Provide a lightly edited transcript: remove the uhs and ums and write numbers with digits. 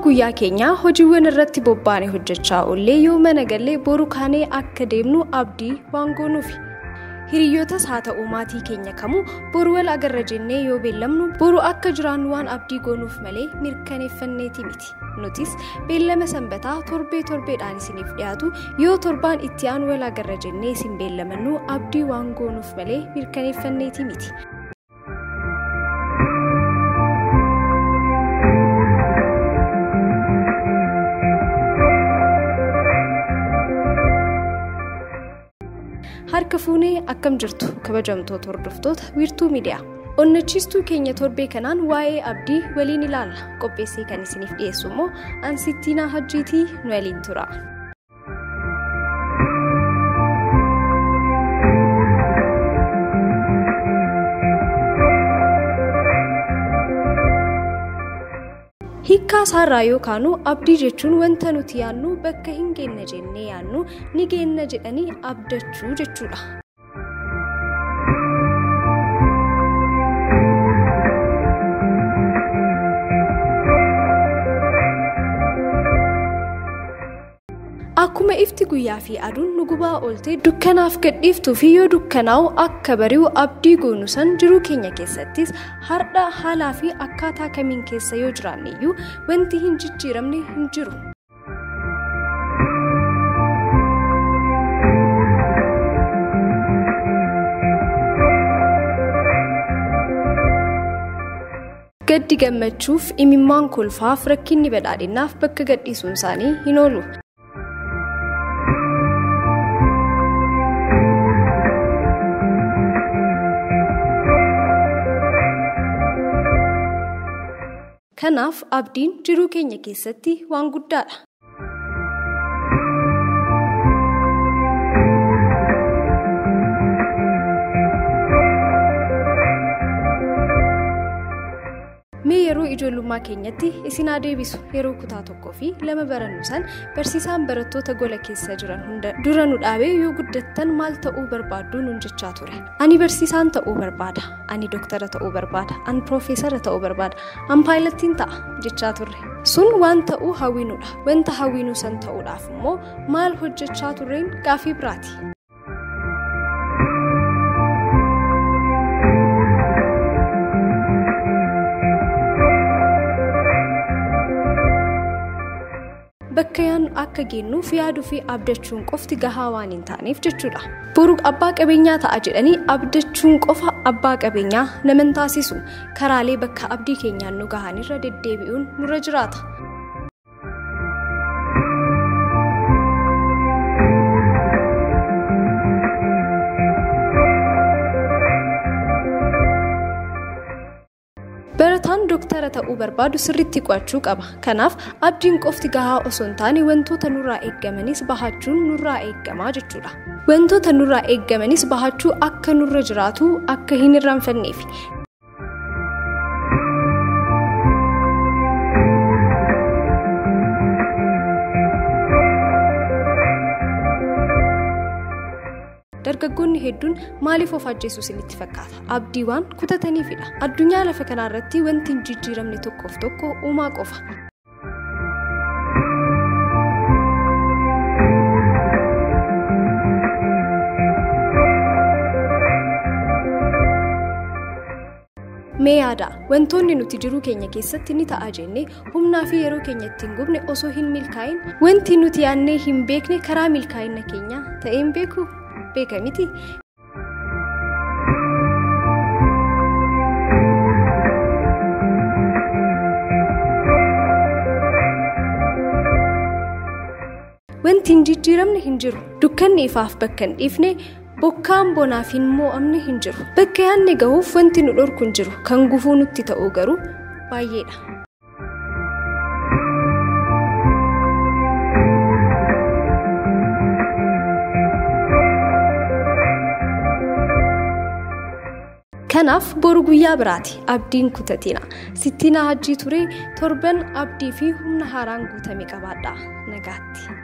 guyyaa keenya hojiiwwan irratti bobbaanee hojjechaa ollee yoo mana galee boru kaanee akka deemnu abdii waan goonuufi. Hiriyyootas haa ta'u maatii keenya kamuu boru wal agarra jennee yoo beellamnu boru akka jiraannu waan abdii goonuuf malee mirkaneeffanneeti miti. Nutis beellama sanbataa torbeedhaan isiniif dhiyaatu yoo torbaan itti aanu wal agarra jennee isin beellamannu abdii waan goonuuf malee mirkaneeffanneeti miti. Harka fuunee akkam jirtu kabajamtoota hordoftoota wiirtuu miidiyaa. Onnachiistuu keenya torbee kanaan waa'ee abdii waliin ilaalla. Qopheessee kan isiniif dhiyeessu immoo Ansittiinaa Hajjiitii nu waliin tura. Hiikkaa isaarraa yookaanu abdii jechuun wanta nuti yaannu bakka hin geenye jennee yaannu ni geenna jedhanii abdachuu jechuudha. Akkuma ifti guyyaa fi aduun nu gubaa ooltee dukkanaaf gadhiiftuu fi yoo dukkanaa'u akka bari'u abdii goonu san jiruu keenya keessattis har'a haalaa fi akkaataa kamiin keessa yoo jiraanne iyyuu wanti hin jijjiiramne hin jiru. Gaddi gammachuuf imimmaan kolfaaf rakkinni badhaadhinaaf bakka gadhiisuun isaanii hin oolu. Kanaaf abdiin jiruu keenya keessatti waan guddaadha. Mee yeroo ijoollummaa keenyatti isin adeebisu yeroo kutaa 1 fi 2 barannu san barsiisaan barattoota gola keessa jiran hunda dura nu dhaabee yoo guddattan maal ta'uu barbaaddu nuun jechaa ture. Ani barsiisaan ta'uu barbaada, ani doktara ta'uu barbaada, ani piroofeesara ta'uu barbaada, ani paayilettiin ta'a jechaa turre. Sun waan ta'uu hawwiinudha. Wanta hawwiinuu san ta'uudhaaf immoo maal hojjechaa turreen gaafii biraati. Bakka yaannu akka geennuuf yaaduu fi abdachuun qofti gahaa waan hin taaneef jechuudha. Boru abbaa qabeenyaa ta'a jedhanii abdachuun qofa abbaa qabeenyaa nama hin taasisu. Karaalee bakka abdii keenyaan nu gahanirra deddeebi'uun nurra jiraata. Barataan doktara ta'uu barbaadu sirriitti qo'achuu qaba. Kanaaf abdiin qofti gahaa osoo hin taane wantoota nurraa eeggamanis bahachuun nurraa eeggamaa jechuudha. Wantoota nurraa eeggamanis bahachuu akka nurra jiraatu akka hin irraanfanneef. Dargaggoonni hedduun maaliif of ajjeesuu isinitti fakkaata? Abdii waan kutataniifidha. Addunyaa lafa kanarratti wanti hin jijjiiramne tokkoof tokko uumaa qofa. Mee yaada wantoonni nuti jiruu keenya keessatti ni ta'a jennee humnaa fi yeroo keenya ittiin gubne osoo hin milkaa'in wanti nuti yaannee hin beekne karaa milkaa'ina keenya ta'een beeku. Beekamiti. Wanti hin jijjiiramne hin jiru. Dukkanni ifaaf bakka hin dhiifne bokkaan bonaaf hin mo'amne hin jiru. Bakka yaanne gahuuf wanti nu dhorku hin jiru. Kan gufuu nutti ta'u garuu baay'eedha. Kanaaf boru guyyaa biraati abdiin kutatina. Sittiinaa Hajjii turee torban abdii fi humna haaraan guutame qabaadha. Nagaatti.